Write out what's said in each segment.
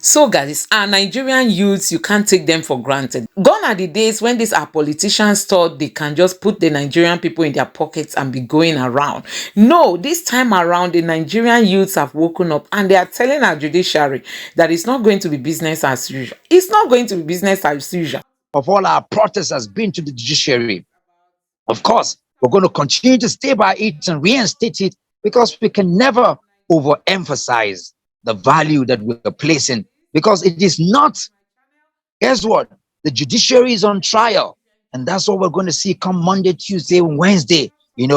So guys, our Nigerian youths, you can't take them for granted. Gone are the days when these our politicians thought they can just put the Nigerian people in their pockets and be going around. No, this time around, the Nigerian youths have woken up and they are telling our judiciary that it's not going to be business as usual. It's not going to be business as usual. Of all our protests has been to the judiciary. Of course, we're going to continue to stay by it and reinstate it because we can never overemphasize the value that we're placing, because it is not, guess what? The judiciary is on trial, and that's what we're going to see come Monday, Tuesday, Wednesday, and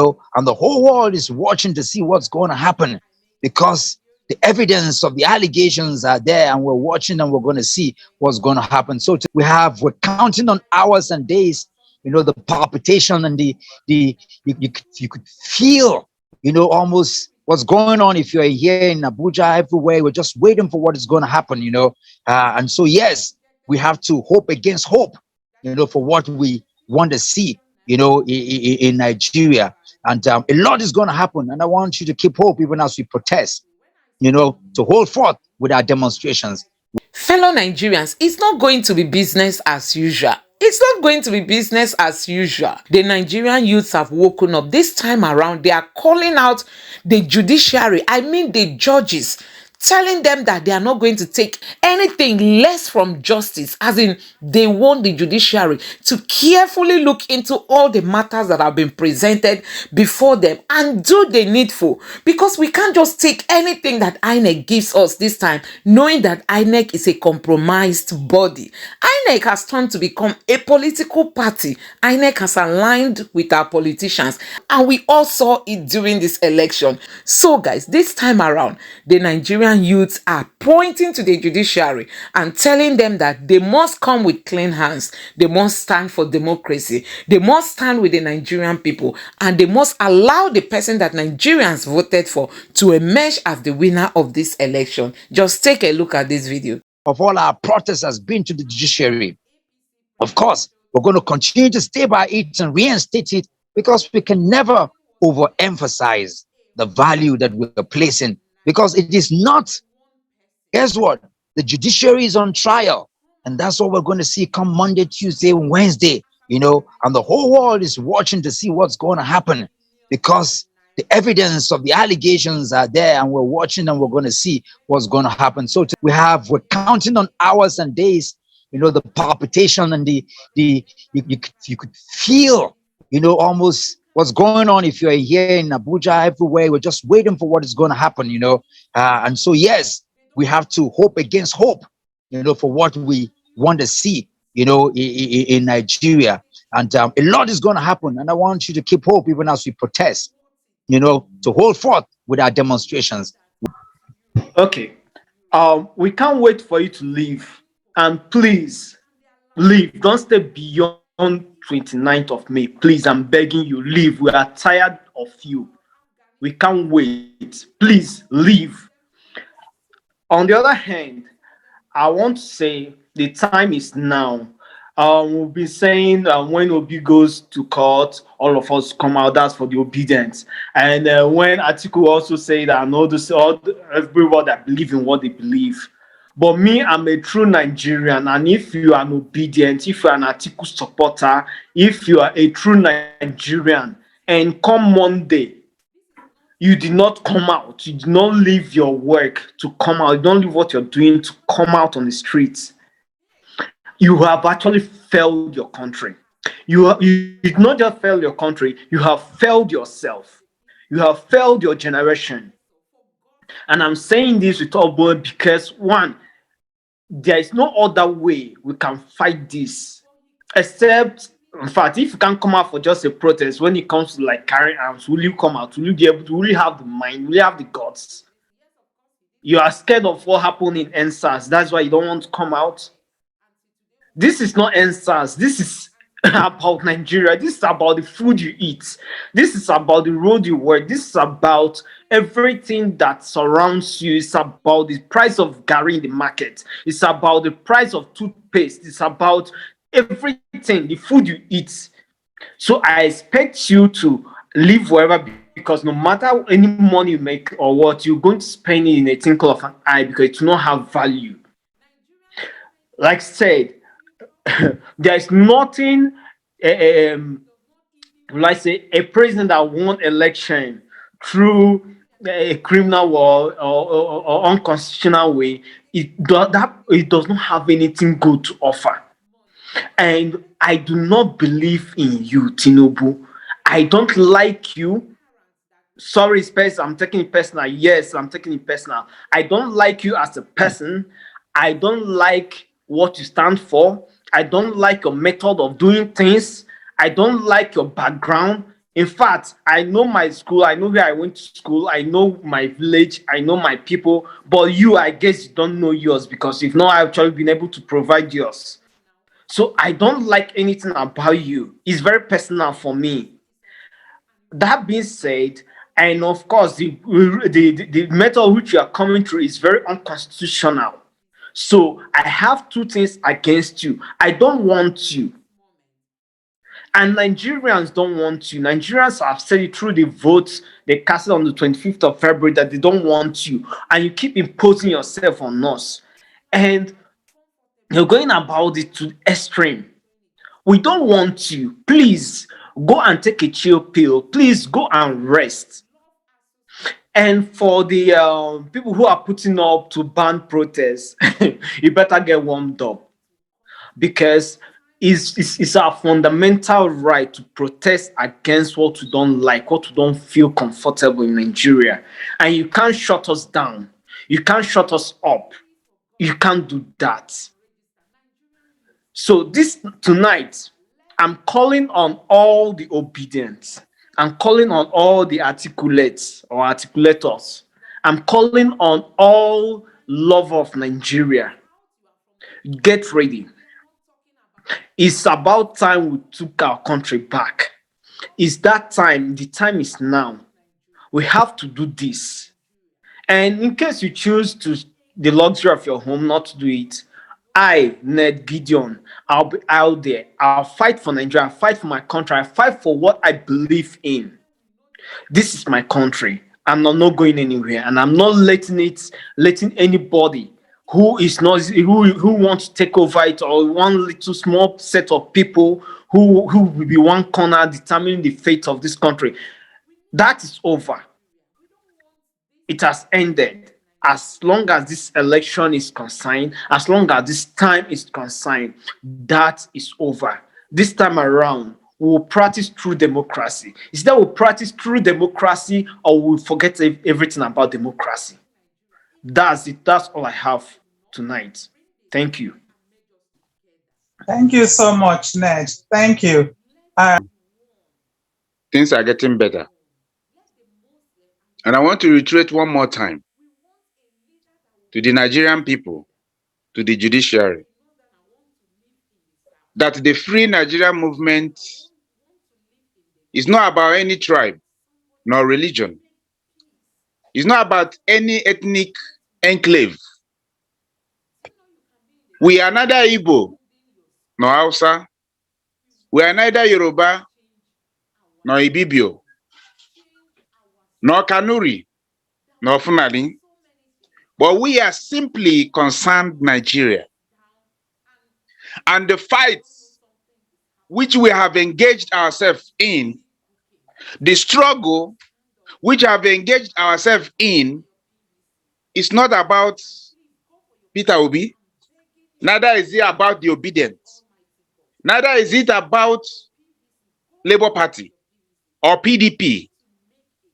the whole world is watching to see what's going to happen, because the evidence of the allegations are there, and we're watching and we're going to see what's going to happen. So we're counting on hours and days, the palpitation and you could feel, almost what's going on. If you're here in Abuja, everywhere, we're just waiting for what is going to happen, and so, yes, we have to hope against hope, for what we want to see, in Nigeria. And a lot is going to happen. And I want you to keep hope even as we protest, to hold forth with our demonstrations. Fellow Nigerians, it's not going to be business as usual. It's not going to be business as usual. The Nigerian youths have woken up. This time around, they are calling out the judiciary, I mean the judges, telling them that they are not going to take anything less from justice, as in they want the judiciary to carefully look into all the matters that have been presented before them and do the needful, because we can't just take anything that INEC gives us this time, knowing that INEC is a compromised body. INEC has turned to become a political party. INEC has aligned with our politicians, and we all saw it during this election. So guys, this time around, the Nigerian youths are pointing to the judiciary and telling them that they must come with clean hands. They must stand for democracy. They must stand with the Nigerian people, and they must allow the person that Nigerians voted for to emerge as the winner of this election. Just take a look at this video. Of all our protests has been to the judiciary. Of course, we're going to continue to stay by it and reinstate it because we can never overemphasize the value that we're placing, because it is not, guess what? The judiciary is on trial, and that's what we're going to see come Monday, Tuesday, Wednesday, and the whole world is watching to see what's going to happen, because the evidence of the allegations are there, and we're watching and we're going to see what's going to happen. So we're counting on hours and days, the palpitation and you could feel, almost what's going on. If you're here in Abuja, everywhere, we're just waiting for what is going to happen, and so, yes, we have to hope against hope, for what we want to see, in Nigeria. And a lot is going to happen, and I want you to keep hope even as we protest, to hold forth with our demonstrations. Okay. We can't wait for you to leave. And please, leave. Don't stay beyond 29th of May. Please, I'm begging you, leave. We are tired of you. We can't wait. Please, leave. On the other hand, I want to say the time is now. We'll be saying when Obi goes to court, all of us come out. That's for the obedience. And when Atiku also say that, I know everyone that believe in what they believe. But me, I'm a true Nigerian. And if you are an obedient, if you are an Atiku supporter, if you are a true Nigerian, and come Monday, you did not come out, you did not leave your work to come out, you don't leave what you're doing to come out on the streets, you have actually failed your country. You did not just fail your country, you have failed yourself. You have failed your generation. And I'm saying this with all bold because, one, there is no other way we can fight this except, in fact, if you can't come out for just a protest, when it comes to like carrying arms, will you come out? Will you be able to really have the mind? Will you have the guts? You are scared of what happened in NSAS. That's why you don't want to come out. This is not NSAS. This is about Nigeria. This is about the food you eat. This is about the road you work. This is about everything that surrounds you. It's about the price of garri in the market. It's about the price of toothpaste. It's about everything, the food you eat. So I expect you to live wherever, because no matter any money you make or what, you're going to spend it in a twinkle of an eye because it will not have value. Like said, there is nothing, um, like say, a president that won election through a criminal or unconstitutional way. It does not have anything good to offer. And I do not believe in you, Tinubu. I don't like you. Sorry, Space, I'm taking it personal. Yes, I'm taking it personal. I don't like you as a person. I don't like what you stand for. I don't like your method of doing things. I don't like your background. In fact, I know my school. I know where I went to school. I know my village. I know my people. But you, I guess you don't know yours because you've not actually been able to provide yours. So I don't like anything about you. It's very personal for me. That being said, and of course, the method which you are coming through is very unconstitutional. So I have two things against you. I don't want you, and Nigerians don't want you. Nigerians have said it through the votes they casted on the 25th of February that they don't want you, and you keep imposing yourself on us, and you're going about it to extreme. We don't want you. Please go and take a chill pill. Please go and rest. And for the people who are putting up to ban protests, you better get warmed up because it's our fundamental right to protest against what we don't like, what we don't feel comfortable in Nigeria. And you can't shut us down. You can't shut us up. You can't do that. So this tonight, I'm calling on all the obedient. I'm calling on all the articulates or articulators. I'm calling on all love of Nigeria. Get ready. It's about time we took our country back. It's that time. The time is now. We have to do this. And in case you choose to the luxury of your home not to do it, I, Ned Gideon, I'll be out there. I'll fight for Nigeria. I'll fight for my country. I fight for what I believe in. This is my country. I'm not going anywhere, and I'm not letting anybody who wants to take over it, or one little small set of people who will be one corner determining the fate of this country. That is over. It has ended. As long as this election is concerned, as long as this time is concerned, that is over. This time around, we will practice true democracy. Instead, we'll practice true democracy or we'll forget everything about democracy. That's it. That's all I have tonight. Thank you. Thank you so much, Ned. Thank you. Things are getting better. And I want to reiterate one more time to the Nigerian people, to the judiciary, that the Free Nigeria movement is not about any tribe nor religion. It's not about any ethnic enclave. We are neither Igbo nor Hausa. We are neither Yoruba nor Ibibio, nor Kanuri, nor Fulani. But we are simply concerned Nigeria. And the fights which we have engaged ourselves in, the struggle which we have engaged ourselves in, is not about Peter Obi, neither is it about the obedient, neither is it about Labour Party or PDP,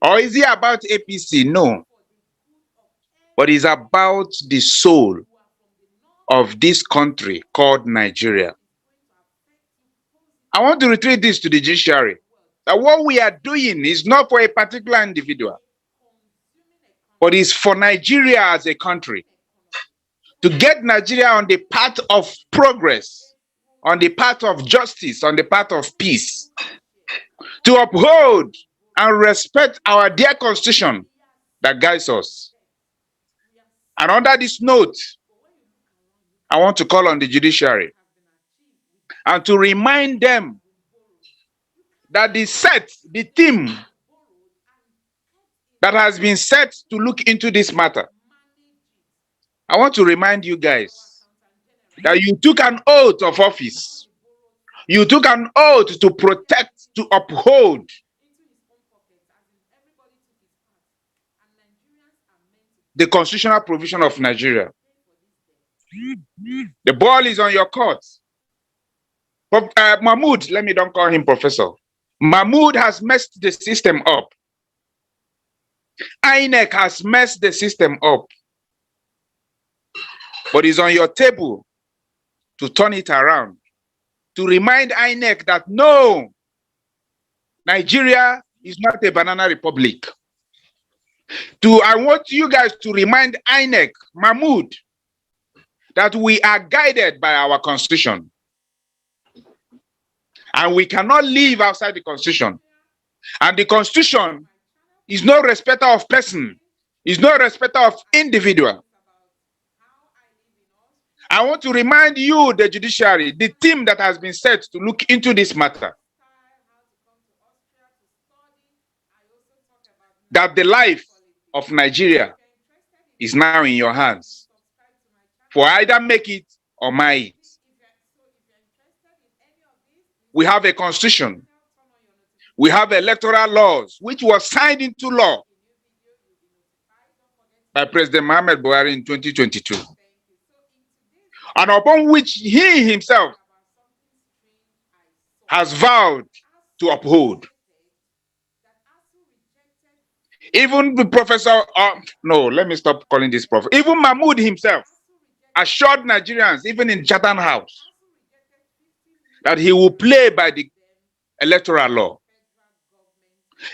or is it about APC? No, but it's about the soul of this country called Nigeria. I want to reiterate this to the judiciary, that what we are doing is not for a particular individual, but it's for Nigeria as a country, to get Nigeria on the path of progress, on the path of justice, on the path of peace, to uphold and respect our dear constitution that guides us. And under this note, I want to call on the judiciary and to remind them that the theme that has been set to look into this matter, I want to remind you guys that you took an oath of office. You took an oath to protect, to uphold the constitutional provision of Nigeria. The ball is on your court. Mahmoud, let me don't call him professor. Mahmoud has messed the system up. INEC has messed the system up. But it's on your table to turn it around, to remind INEC that no, Nigeria is not a banana republic. I want you guys to remind INEC, Mahmoud, that we are guided by our constitution. And we cannot live outside the constitution. And the constitution is no respecter of person, is no respecter of individual. I want to remind you, the judiciary, the team that has been set to look into this matter, that the life of Nigeria is now in your hands. For either make it or mar it. We have a constitution. We have electoral laws, which was signed into law by President Muhammad Buhari in 2022. And upon which he himself has vowed to uphold. Even the professor, no, let me stop calling this professor. Even Mahmoud himself assured Nigerians, even in Chatham House, that he will play by the electoral law,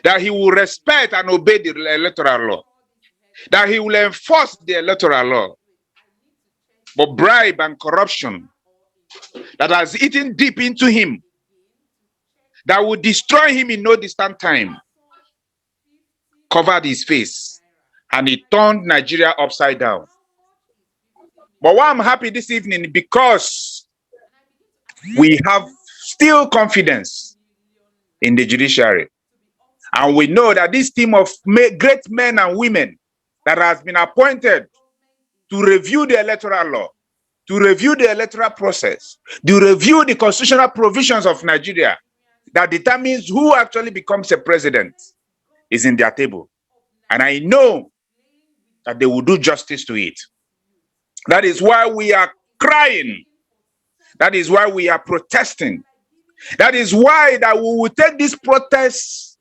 that he will respect and obey the electoral law, that he will enforce the electoral law. But bribe and corruption that has eaten deep into him, that will destroy him in no distant time, covered his face, and he turned Nigeria upside down. But why I'm happy this evening, because we have still confidence in the judiciary. And we know that this team of great men and women that has been appointed to review the electoral law, to review the electoral process, to review the constitutional provisions of Nigeria that determines who actually becomes a president, is in their table. And I know that they will do justice to it. That is why we are crying. That is why we are protesting. That is why that we will take this protest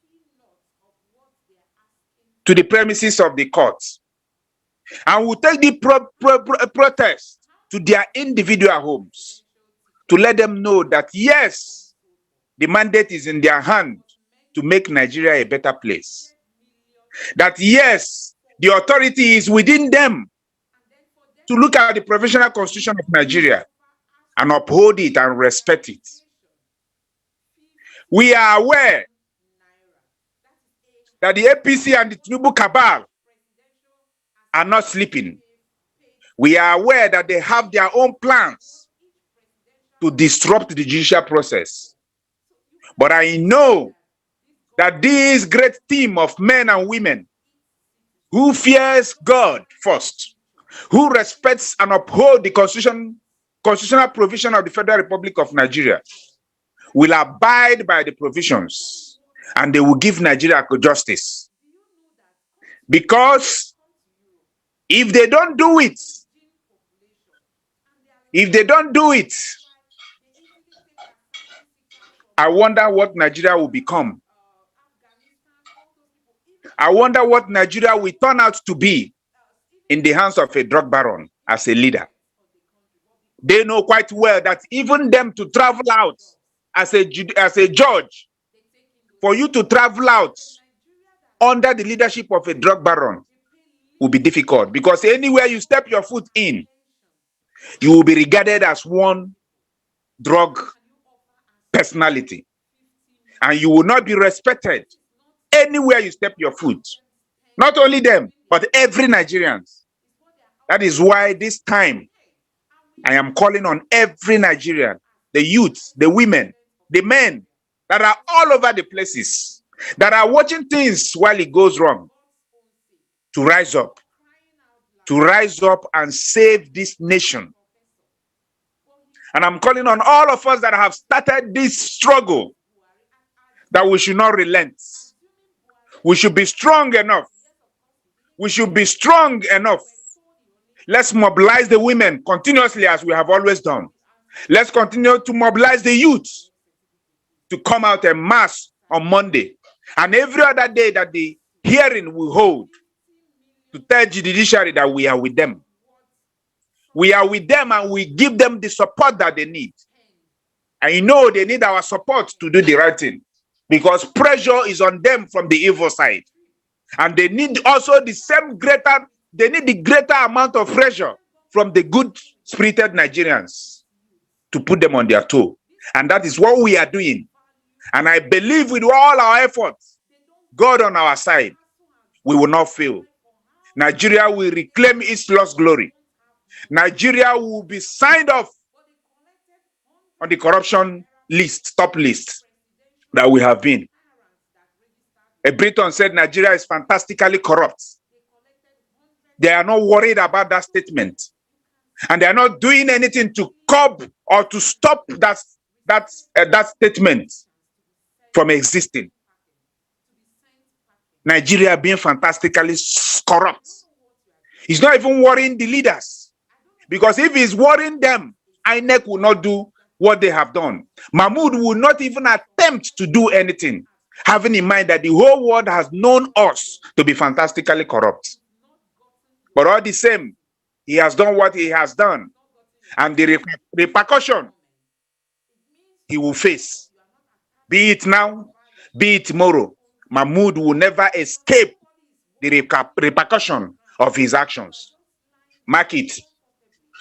to the premises of the courts. And we'll take the protest to their individual homes to let them know that yes, the mandate is in their hand to make Nigeria a better place. That yes, the authority is within them to look at the provisional constitution of Nigeria and uphold it and respect it. We are aware that the APC and the Tribunal cabal are not sleeping. We are aware that they have their own plans to disrupt the judicial process. But I know that this great team of men and women who fears God first, who respects and uphold the constitutional provision of the Federal Republic of Nigeria, will abide by the provisions and they will give Nigeria justice. Because if they don't do it, I wonder what Nigeria will become. I wonder what Nigeria will turn out to be in the hands of a drug baron as a leader. They know quite well that even them to travel out as a judge, for you to travel out under the leadership of a drug baron will be difficult, because anywhere you step your foot in, you will be regarded as one drug personality, and you will not be respected anywhere you step your foot. Not only them, but every Nigerian. That is why this time I am calling on every Nigerian, the youth, the women, the men that are all over the places, that are watching things while it goes wrong, to rise up and save this nation. And I'm calling on all of us that have started this struggle that we should not relent. We should be strong enough. We should be strong enough. Let's mobilize the women continuously as we have always done. Let's continue to mobilize the youth to come out en masse on Monday and every other day that the hearing will hold to tell the judiciary that we are with them. We are with them and we give them the support that they need. And you know they need our support to do the right thing because pressure is on them from the evil side. And they need also they need the greater amount of pressure from the good-spirited Nigerians to put them on their toe. And that is what we are doing. And I believe with all our efforts, God on our side, we will not fail. Nigeria will reclaim its lost glory. Nigeria will be signed off on the corruption list, top list that we have been. A Briton said Nigeria is fantastically corrupt. They are not worried about that statement. And they are not doing anything to curb or to stop that statement from existing. Nigeria being fantastically corrupt. He's not even worrying the leaders. Because if he's worrying them, INEC will not do what they have done. Mahmoud will not even attempt to do anything, having in mind that the whole world has known us to be fantastically corrupt. But all the same, he has done what he has done. And the repercussion he will face, be it now, be it tomorrow, Mahmoud will never escape the repercussion of his actions. Mark it.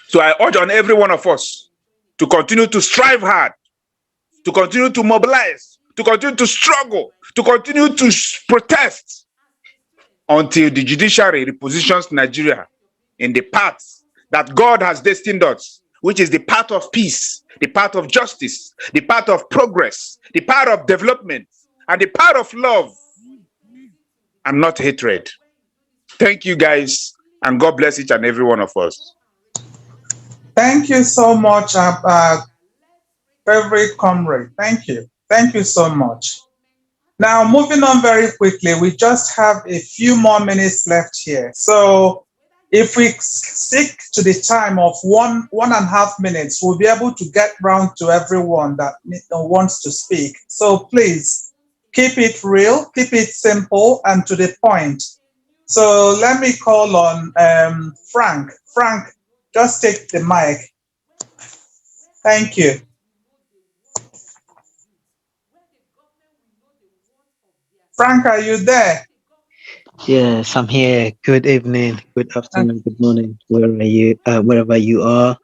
So I urge on every one of us to continue to strive hard, to continue to mobilize, to continue to struggle, to continue to protest until the judiciary repositions Nigeria in the path that God has destined us, which is the path of peace, the path of justice, the path of progress, the path of development, and the path of love, and not hatred. Thank you, guys, and God bless each and every one of us. Thank you so much, favorite comrade. Thank you. Thank you so much. Now, moving on very quickly, we just have a few more minutes left here. So if we stick to the time of 1.5 minutes, we'll be able to get round to everyone that wants to speak. So please keep it real, keep it simple and to the point. So let me call on Frank. Frank, just take the mic. Thank you. Frank, are you there? Yes, I'm here. Good evening, good afternoon, good morning, wherever you are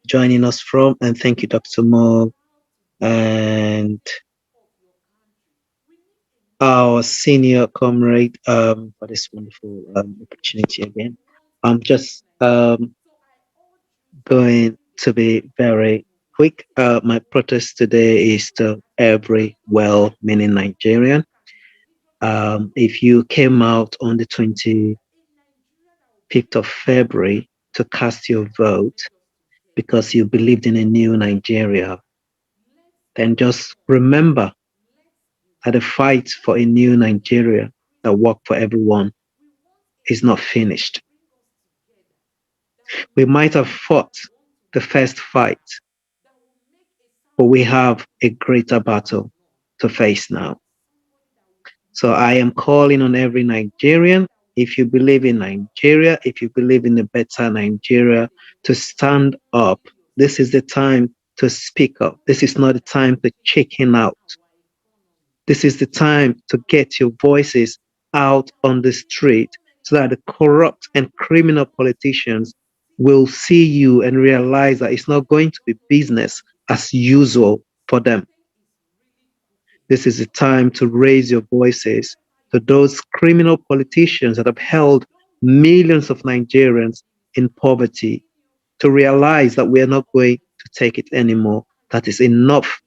joining us from. And thank you, Dr. Mo, and our senior comrade for this wonderful opportunity again. I'm just going to be very quick. My protest today is to every well-meaning Nigerian. If you came out on the 25th of February to cast your vote because you believed in a new Nigeria, then just remember that the fight for a new Nigeria that works for everyone is not finished. We might have fought the first fight, but we have a greater battle to face now. So I am calling on every Nigerian, if you believe in Nigeria, if you believe in a better Nigeria, to stand up. This is the time to speak up. This is not the time to chicken out. This is the time to get your voices out on the street so that the corrupt and criminal politicians will see you and realize that it's not going to be business as usual for them. This is the time to raise your voices to those criminal politicians that have held millions of Nigerians in poverty, to realize that we are not going to take it anymore. That is enough.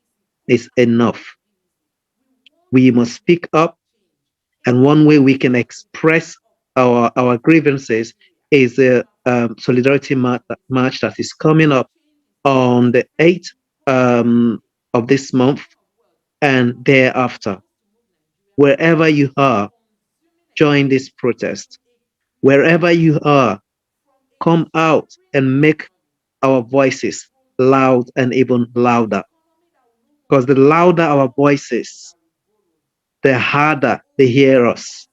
Is enough. We must speak up, and one way we can express our grievances is the solidarity march that is coming up on the 8th of this month and thereafter. Wherever you are, join this protest. Wherever you are, come out and make our voices loud and even louder. Because the louder our voices, the harder they hear us,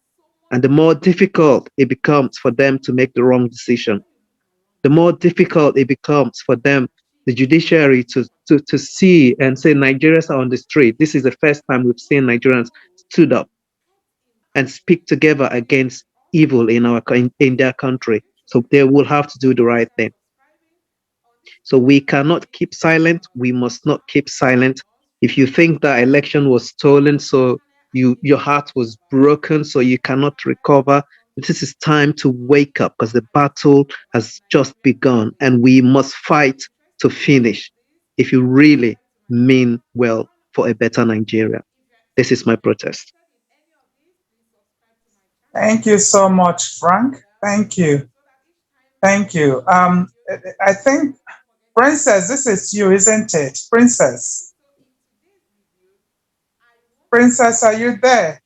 and the more difficult it becomes for them to make the wrong decision. The more difficult it becomes for them, the judiciary, to see and say Nigerians are on the street. This is the first time we've seen Nigerians stood up and speak together against evil in their country. So they will have to do the right thing. So we cannot keep silent. We must not keep silent. If you think that election was stolen, so your heart was broken, so you cannot recover, this is time to wake up because the battle has just begun and we must fight to finish if you really mean well for a better Nigeria. This is my protest. Thank you so much, Frank. Thank you. Thank you. I think, Princess, this is you, isn't it? Princess. Princess, are you there?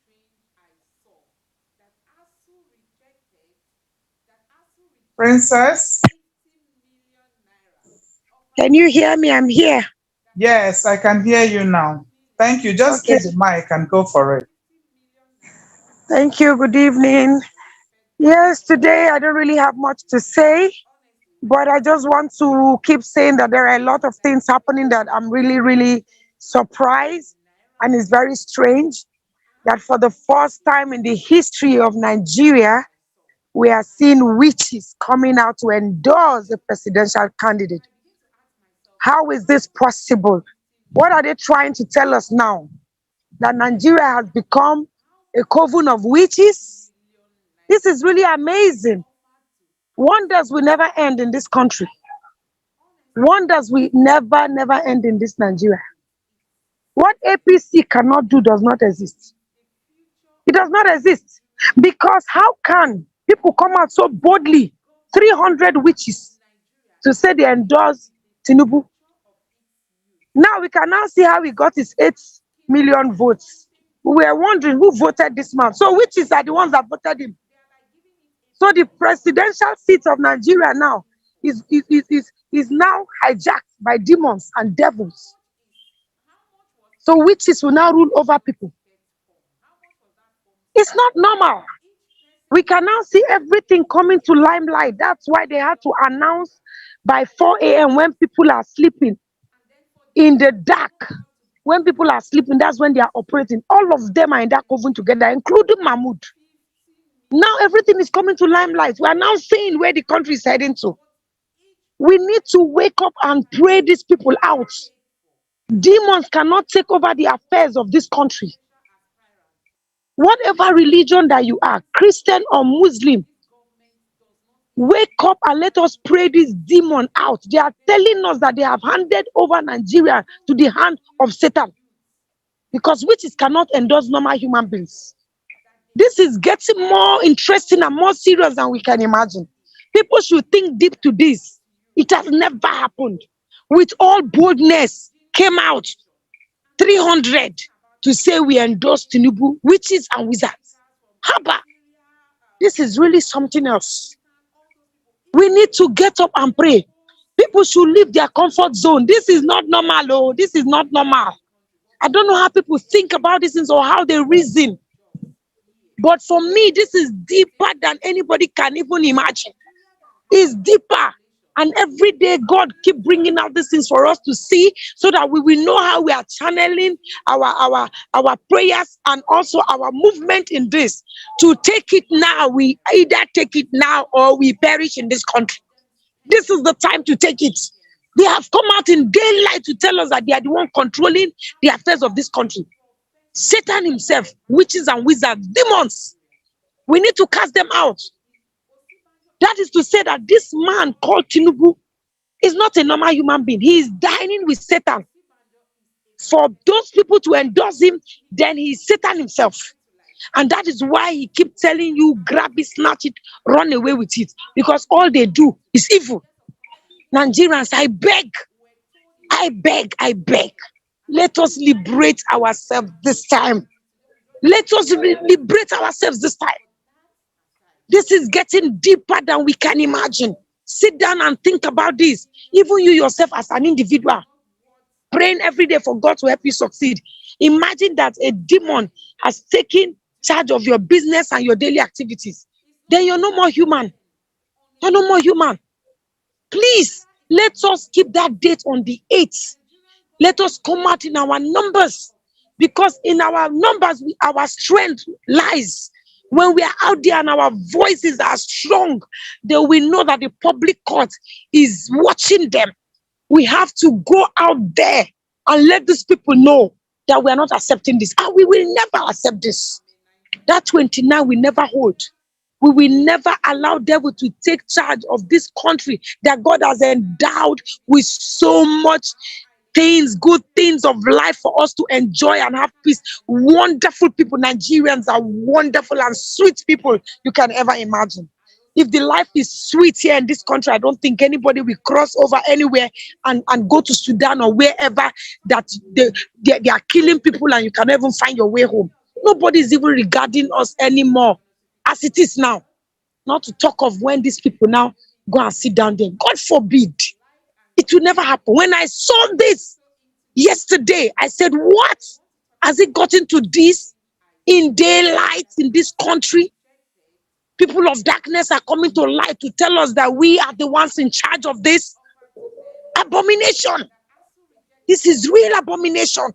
Princess? Can you hear me? I'm here. Yes, I can hear you now. Thank you. Just Okay. take the mic and go for it. Thank you. Good evening. Yes, today I don't really have much to say, but I just want to keep saying that there are a lot of things happening that I'm really, really surprised. And it's very strange that for the first time in the history of Nigeria, we are seeing witches coming out to endorse a presidential candidate. How is this possible? What are they trying to tell us now? That Nigeria has become a coven of witches? This is really amazing. Wonders will never end in this country. Wonders will never, never end in this Nigeria. What APC cannot do does not exist. It does not exist. Because how can people come out so boldly, 300 witches, to say they endorse Tinubu? Now we can now see how he got his 8 million votes. We were wondering who voted this man. So witches are the ones that voted him. So the presidential seat of Nigeria now is now hijacked by demons and devils. So witches will now rule over people. It's not normal. We can now see everything coming to limelight. That's why they had to announce by 4 a.m. when people are sleeping. In the dark, when people are sleeping, that's when they are operating. All of them are in that coven together, including Mahmoud. Now everything is coming to limelight. We are now seeing where the country is heading to. We need to wake up and pray these people out. Demons cannot take over the affairs of this country. Whatever religion that you are, Christian or Muslim, wake up and let us pray this demon out. They are telling us that they have handed over Nigeria to the hand of Satan. Because witches cannot endorse normal human beings. This is getting more interesting and more serious than we can imagine. People should think deep to this. It has never happened. With all boldness, came out 300 to say we endorse Tinubu, witches and wizards. Haba, this is really something else. We need to get up and pray. People should leave their comfort zone. This is not normal. Oh, this is not normal. I don't know how people think about these things or how they reason. But for me, this is deeper than anybody can even imagine. It's deeper. And every day, God keep bringing out these things for us to see so that we will know how we are channeling our prayers and also our movement in this. To take it now, we either take it now or we perish in this country. This is the time to take it. They have come out in daylight to tell us that they are the one controlling the affairs of this country. Satan himself, witches and wizards, demons. We need to cast them out. That is to say that this man called Tinubu is not a normal human being. He is dining with Satan. For those people to endorse him, then he is Satan himself. And that is why he keeps telling you, grab it, snatch it, run away with it. Because all they do is evil. Nigerians, I beg, I beg, let us liberate ourselves this time. Let us liberate ourselves this time. This is getting deeper than we can imagine. Sit down and think about this. Even you yourself as an individual, praying every day for God to help you succeed. Imagine that a demon has taken charge of your business and your daily activities. Then you're no more human. You're no more human. Please, let us keep that date on the 8th. Let us come out in our numbers, because in our numbers, our strength lies. When we are out there and our voices are strong, then we know that the public court is watching them. We have to go out there and let these people know that we are not accepting this. And we will never accept this. That 29 we never hold. We will never allow devil to take charge of this country that God has endowed with so much things, good things of life for us to enjoy and have peace. Wonderful people. Nigerians are wonderful and sweet people you can ever imagine. If the life is sweet here in this country, I don't think anybody will cross over anywhere and go to Sudan or wherever that they are killing people and you can even find your way home. Nobody is even regarding us anymore as it is now. Not to talk of when these people now go and sit down there. God forbid. It will never happen. When I saw this yesterday, I said, what? Has it gotten to this in daylight in this country? People of darkness are coming to light to tell us that we are the ones in charge of this abomination. This is real abomination.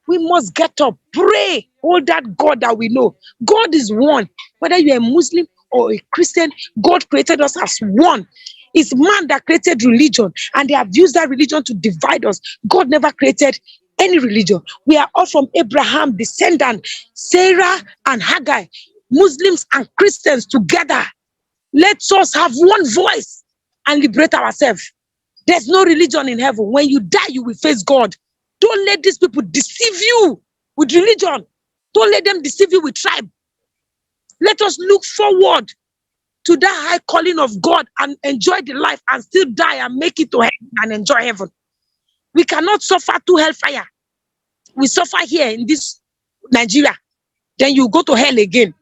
We must get up, pray, hold that God that we know. God is one. Whether you're a Muslim or a Christian, God created us as one. It's man that created religion, and they have used that religion to divide us. God never created any religion. We are all from Abraham, descendant, Sarah and Haggai, Muslims and Christians together. Let us have one voice and liberate ourselves. There's no religion in heaven. When you die, you will face God. Don't let these people deceive you with religion. Don't let them deceive you with tribe. Let us look forward to that high calling of God and enjoy the life and still die and make it to heaven and enjoy heaven. We cannot suffer to hellfire. We suffer here in this Nigeria. Then you go to hell again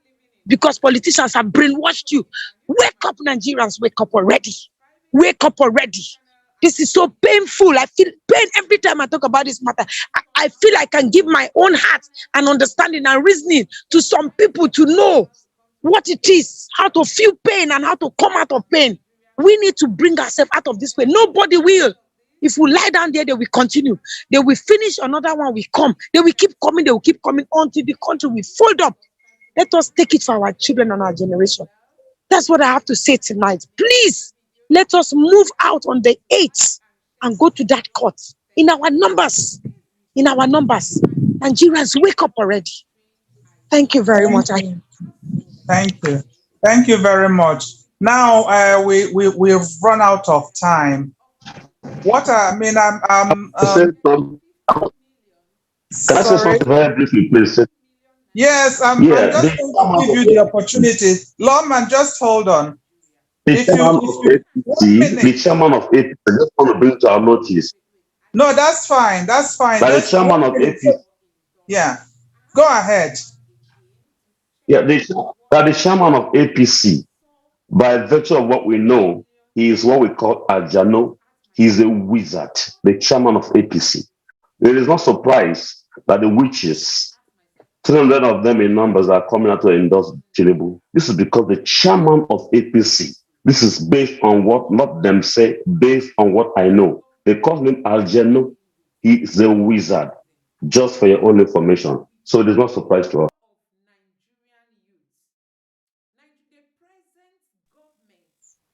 because politicians have brainwashed you. Wake up, Nigerians, wake up already. Wake up already. This is so painful. I feel pain every time I talk about this matter. I feel I can give my own heart and understanding and reasoning to some people to know what it is, how to feel pain and how to come out of pain. We need to bring ourselves out of this pain. Nobody will. If we lie down there, they will continue. They will finish, another one will come. They will keep coming, they will keep coming until the country will fold up. Let us take it for our children and our generation. That's what I have to say tonight. Please, let us move out on the 8th and go to that court. In our numbers. In our numbers. Nigerians, wake up already. Thank you very much. Thank you. Thank you very much. Now we've run out of time. What I mean, Can I say something very briefly, please? Yes, I'm just going to give you the opportunity. Lawman, just hold on. The chairman of APC, I just want to bring to our notice. No, that's fine. That's fine. That the chairman of APC. Yeah, go ahead. Yeah, that the chairman of APC, by virtue of what we know, he is what we call Ajano. He's a wizard, the chairman of APC. It is not surprise that the witches, 300 of them in numbers, are coming out to endorse Tinubu. This is because the chairman of APC, this is based on what, not them say, based on what I know. They call him Aljano. He is a wizard, just for your own information. So it is not surprise to us.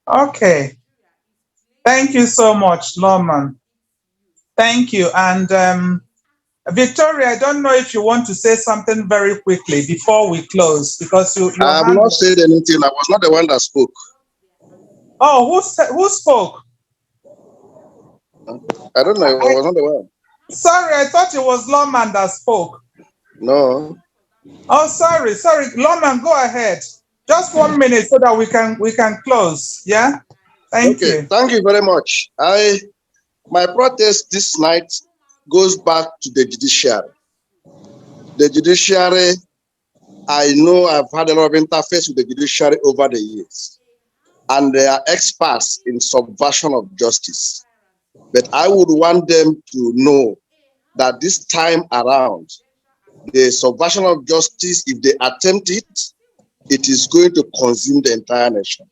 Okay. Thank you so much, Lawman. Thank you. And Victoria, I don't know if you want to say something very quickly before we close, because you I have not said anything. I was not the one that spoke. Oh, who spoke? I don't know. I was not the one. Sorry, I thought it was Lawman that spoke. No. Oh, sorry. Lawman, go ahead. Just 1 minute so that we can close. Yeah. Thank you. Thank you very much. I My protest this night goes back to the judiciary. The judiciary, I know I've had a lot of interface with the judiciary over the years, and they are experts in subversion of justice. But I would want them to know that this time around, the subversion of justice, if they attempt it, it is going to consume the entire nation.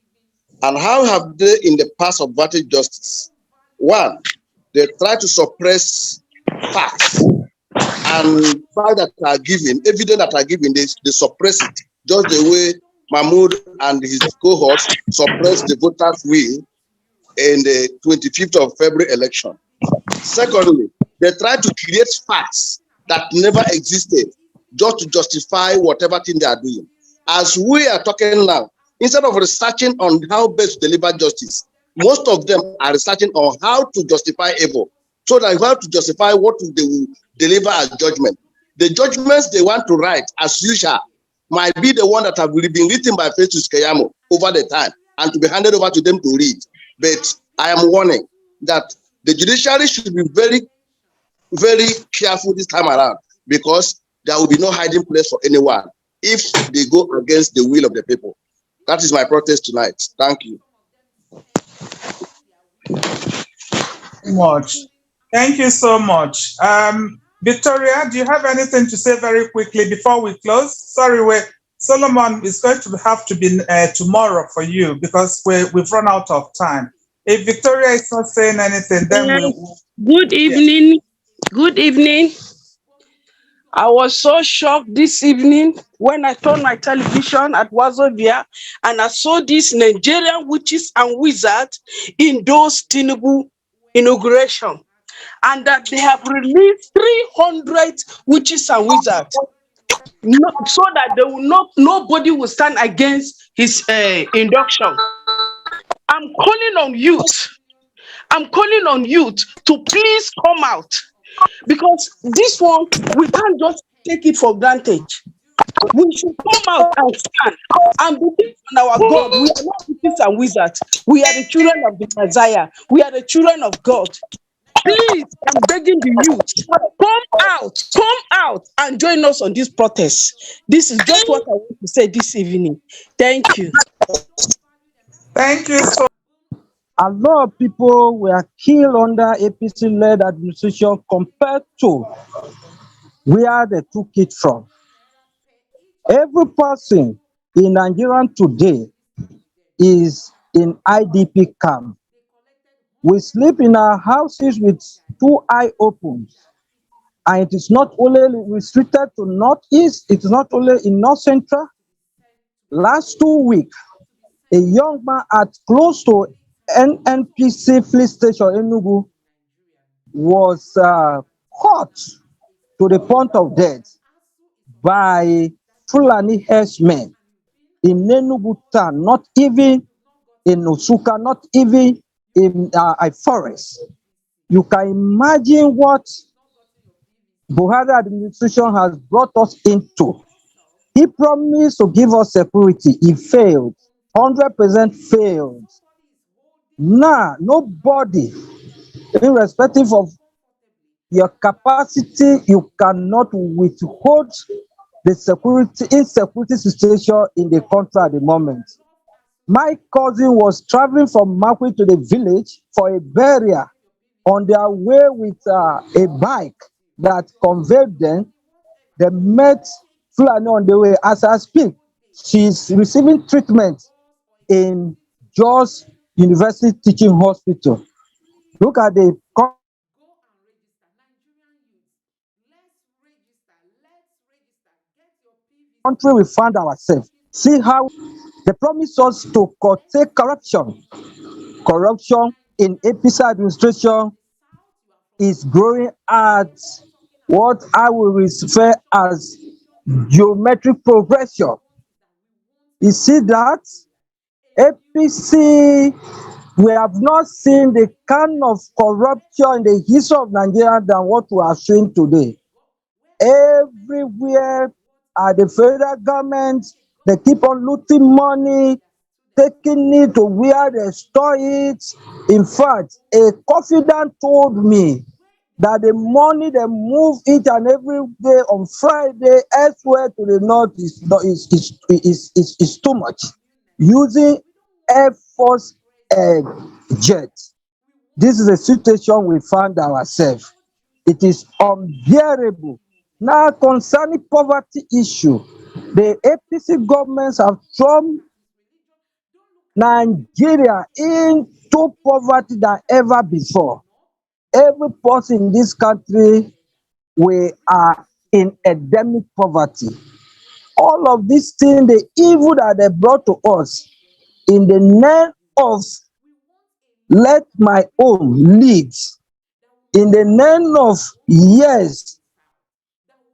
And how have they in the past subverted justice? One, they try to suppress facts and facts that are given, evidence that are given, they suppress it, just the way Mahmoud and his cohorts suppressed the voters' will in the 25th of February election. Secondly, they try to create facts that never existed just to justify whatever thing they are doing. As we are talking now, instead of researching on how best to deliver justice, most of them are researching on how to justify evil, so that how to justify what they will deliver as judgment. The judgments they want to write, as usual, might be the one that have been written by Festus Keyamo over the time and to be handed over to them to read. But I am warning that the judiciary should be very, very careful this time around, because there will be no hiding place for anyone if they go against the will of the people. That is my protest tonight. Thank you. Much. Thank you so much. Victoria, do you have anything to say very quickly before we close? Sorry, Solomon is going to have to be tomorrow for you because we've run out of time. If Victoria is not saying anything, then we'll. Good Yeah. evening. Good evening. I was so shocked this evening when I turned my television at Wazobia and I saw these Nigerian witches and wizards in those Tinubu inauguration, and that they have released 300 witches and wizards, so that they will not, nobody will stand against his induction. I'm calling on youth. I'm calling on youth to please come out, because this one, we can't just take it for granted. We should come out and stand and believe in our God. We are not witches and wizards. We are the children of the Messiah. We are the children of God. Please, I'm begging the youth, come out and join us on this protest. This is just what I want to say this evening. Thank you. Thank you so A lot of people were killed under APC-led administration compared to where they took it from. Every person in Nigeria today is in IDP camp. We sleep in our houses with two eyes open. And it is not only restricted to Northeast, it is not only in North Central. Last 2 weeks, a young man at close to NNPC police station in Enugu was caught to the point of death by Fulani herdsmen in Enugu town, not even in Osuka, not even in a forest. You can imagine what Buhari administration has brought us into. He promised to give us security. He failed. 100% failed. Now, nobody, irrespective of your capacity, you cannot withhold the insecurity situation in the country at the moment. My cousin was traveling from Makwi to the village for a burial on their way with a bike that conveyed them. They met Fulani on the way. As I speak, she's receiving treatment in Jos University Teaching Hospital. Look at the country we found ourselves. See how they promise us to curtail corruption. Corruption in APC administration is growing at what I will refer as geometric progression. You see that? APC, we have not seen the kind of corruption in the history of Nigeria than what we are seeing today. Everywhere at the federal government, they keep on looting money. taking it to where they store it. In fact, a confidant told me that the money they move each and every day on Friday elsewhere to the north is too much. Using Air Force jet. This is a situation we found ourselves. It is unbearable. Now, concerning poverty issue, the APC governments have thrown Nigeria into poverty than ever before. Every person in this country, we are in endemic poverty. All of these things, the evil that they brought to us, in the name of let my own lead, in the name of yes,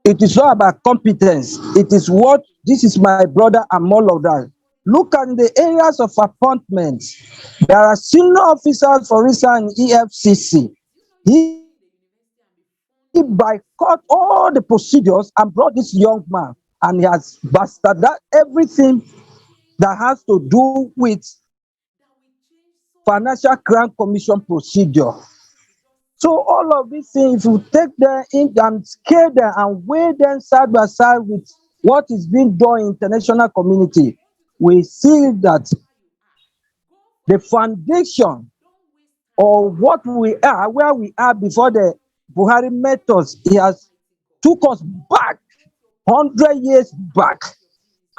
it is not about competence. It is what this is my brother and all of that. Look at the areas of appointments. There are senior officers, for instance, in EFCC. He boycott all the procedures and brought this young man, and he has bastardized everything that has to do with Financial Crime Commission procedure. So all of these things, if you take them in and scale them and weigh them side by side with what is being done in international community, we see that the foundation of what we are, where we are before the Buhari met us, he has took us back 100 years back.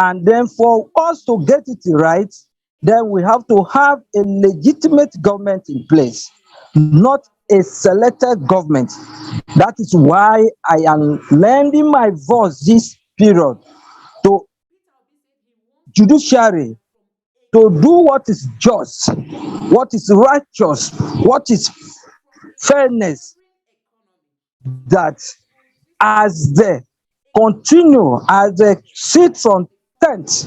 And then for us to get it right, then we have to have a legitimate government in place, not a selected government. That is why I am lending my voice this period to judiciary to do what is just, what is righteous, what is fairness, that as they continue, as they sit from 10th,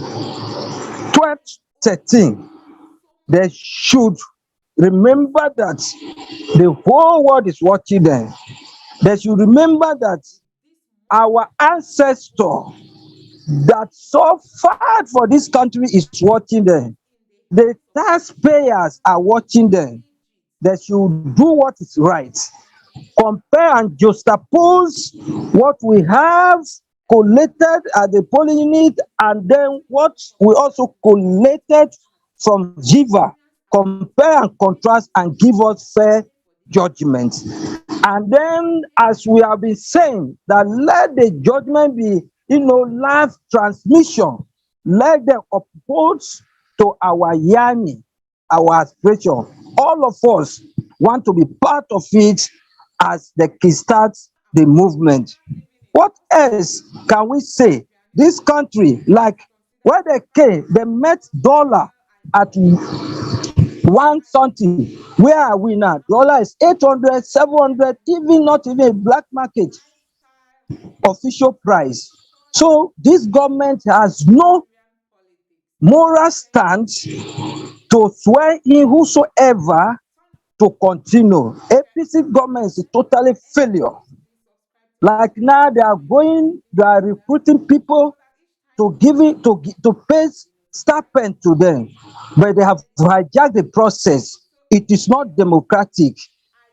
12th, 13, they should remember that the whole world is watching them. They should remember that our ancestor that suffered for this country is watching them. The taxpayers are watching them. They should do what is right. Compare and juxtapose what we have collected at the polling unit and then what we also collected from Jiva. Compare and contrast and give us fair judgment. And then, as we have been saying, that let the judgment be, live transmission. Let them oppose to our yearning, our aspiration. All of us want to be part of it as they kickstart the movement. What else can we say? This country, like where they came, they met dollar at one something. Where are we now? Dollar is 800, 700, even not even a black market official price. So this government has no moral stand to swear in whosoever to continue. APC government is a totally failure. Like now they are recruiting people to give it to pay stipend to them, but they have hijacked the process. It is not democratic.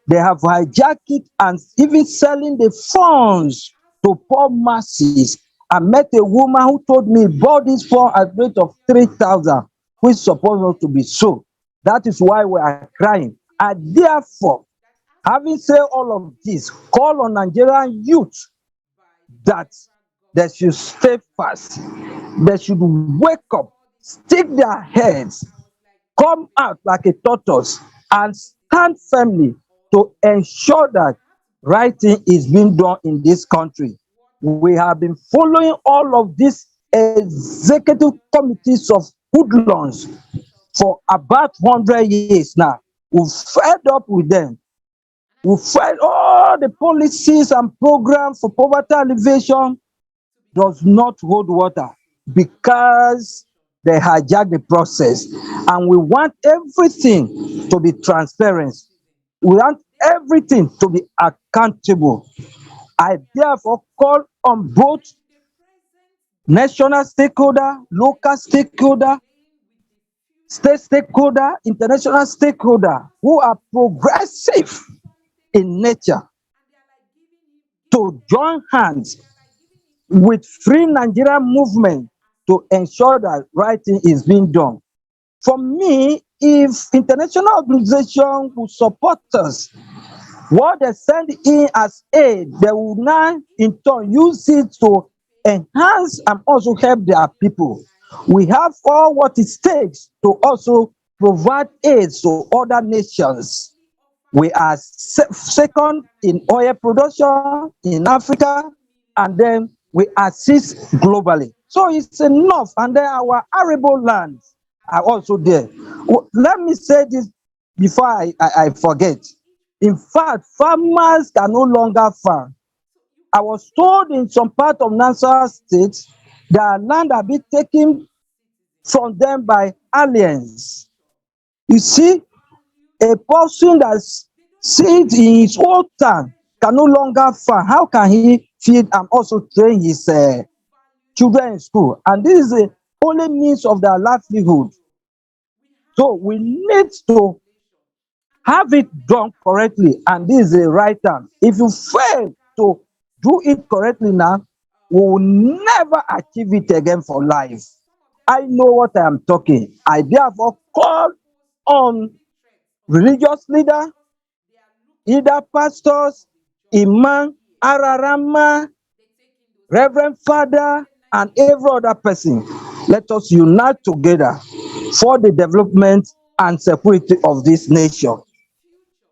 They have hijacked it and even selling the funds to poor masses. I met a woman who told me bought this phone at rate of 3,000, which is supposed not to be so. That is why we are crying. And therefore, having said all of this, call on Nigerian youth that they should stay fast. They should wake up, stick their heads, come out like a tortoise, and stand firmly to ensure that right thing is being done in this country. We have been following all of these executive committees of hoodlums for about 100 years now. We've fed up with them. We fight all the policies and programs for poverty alleviation does not hold water because they hijack the process. And we want everything to be transparent. We want everything to be accountable. I therefore call on both national stakeholder, local stakeholder, state stakeholder, international stakeholder who are progressive in nature to join hands with Free Nigeria movement to ensure that right thing is being done. For me, if international organization will support us, what they send in as aid, they will now in turn use it to enhance and also help their people. We have all what it takes to also provide aid to other nations. We are second in oil production in Africa, and then we assist globally. So it's enough, and then our arable lands are also there. Let me say this before I forget. In fact, farmers can no longer farm. I was told in some part of Nassau State that land are being taken from them by aliens. You see, a person that sits in his own town can no longer farm. How can he feed and also train his children in school? And this is the only means of their livelihood. So we need to have it done correctly, and this is the right time. If you fail to do it correctly now, we will never achieve it again for life. I know what I am talking. I therefore call on religious leaders, either pastors, imam, ararama, reverend father, and every other person. Let us unite together for the development and security of this nation.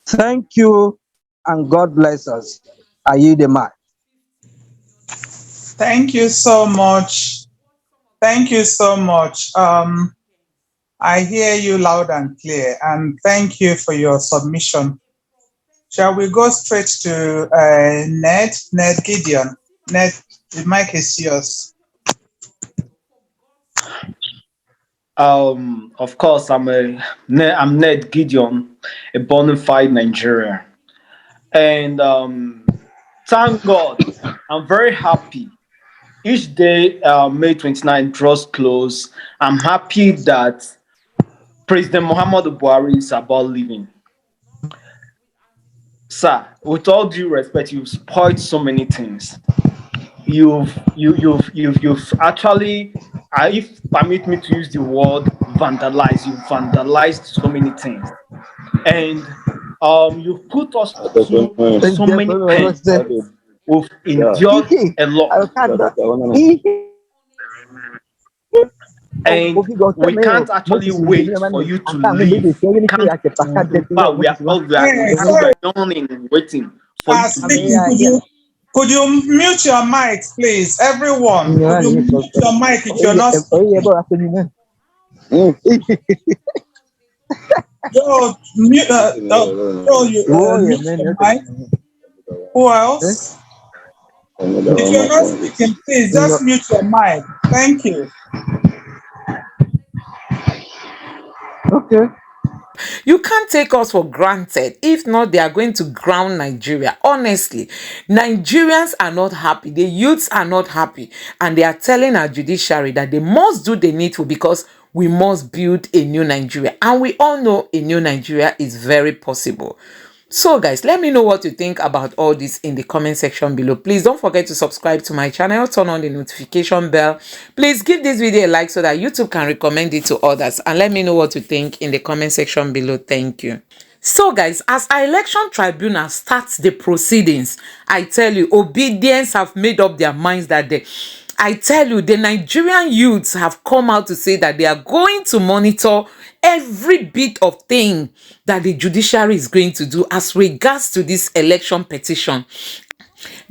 Thank you, and God bless us. I yield the mic. Thank you so much. Thank you so much. I hear you loud and clear, and thank you for your submission. Shall we go straight to Ned Gideon? Ned, the mic is yours. Of course, I'm Ned Gideon, a bona fide Nigerian, and thank God, I'm very happy. Each day, May 29 draws close. I'm happy that President Muhammadu Buhari is about leaving. Sir, with all due respect, you've spoiled so many things. You've actually, if permit me to use the word vandalize, you've vandalized so many things, and you've put us through so many pains. We've endured a lot, and we can't actually wait for you to leave. Can't, but we are yawning, waiting for you to leave. Could you mute your mic, please? Everyone, could you mute your mic if you're not speaking? Joe, mute your mic. Who else? If you're not speaking, please just mute your mic. Thank you. Okay. You can't take us for granted. If not, they are going to ground Nigeria. Honestly, Nigerians are not happy. The youths are not happy. And they are telling our judiciary that they must do the needful because we must build a new Nigeria. And we all know a new Nigeria is very possible. So guys, let me know what you think about all this in the comment section below. Please don't forget to subscribe to my channel, turn on the notification bell. Please give this video a like so that YouTube can recommend it to others, and let me know what you think in the comment section below. Thank you. So guys, as our election tribunal starts the proceedings, I tell you, obedience have made up their minds that I tell you, the Nigerian youths have come out to say that they are going to monitor every bit of thing that the judiciary is going to do as regards to this election petition.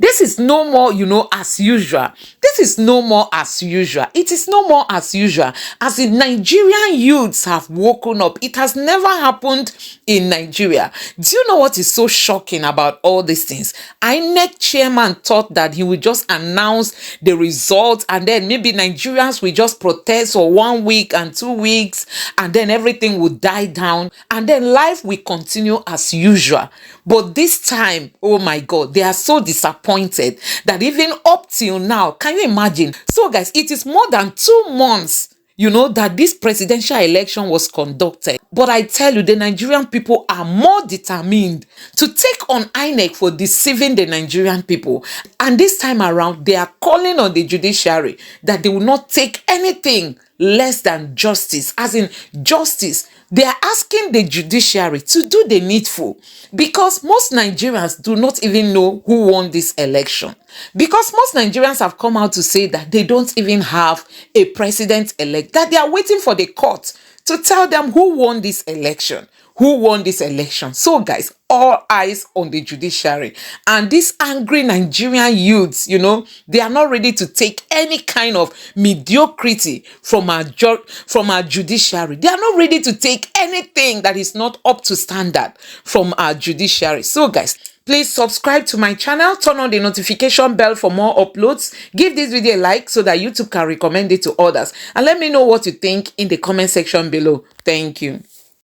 This is no more, as usual. This is no more as usual. It is no more as usual. As the Nigerian youths have woken up, it has never happened in Nigeria. Do you know what is so shocking about all these things? INEC chairman thought that he would just announce the results and then maybe Nigerians will just protest for 1 week and 2 weeks and then everything will die down and then life will continue as usual. But this time, oh my God, they are so disappointed that even up till now, can you imagine? So guys, it is more than 2 months, that this presidential election was conducted. But I tell you, the Nigerian people are more determined to take on INEC for deceiving the Nigerian people. And this time around, they are calling on the judiciary that they will not take anything less than justice, as in justice. They are asking the judiciary to do the needful, because most Nigerians do not even know who won this election. Because most Nigerians have come out to say that they don't even have a president-elect, that they are waiting for the court to tell them who won this election. Who won this election? So guys, all eyes on the judiciary. And these angry Nigerian youths, they are not ready to take any kind of mediocrity from our judiciary. They are not ready to take anything that is not up to standard from our judiciary. So guys, please subscribe to my channel, turn on the notification bell for more uploads, give this video a like so that YouTube can recommend it to others, and let me know what you think in the comment section below. Thank you.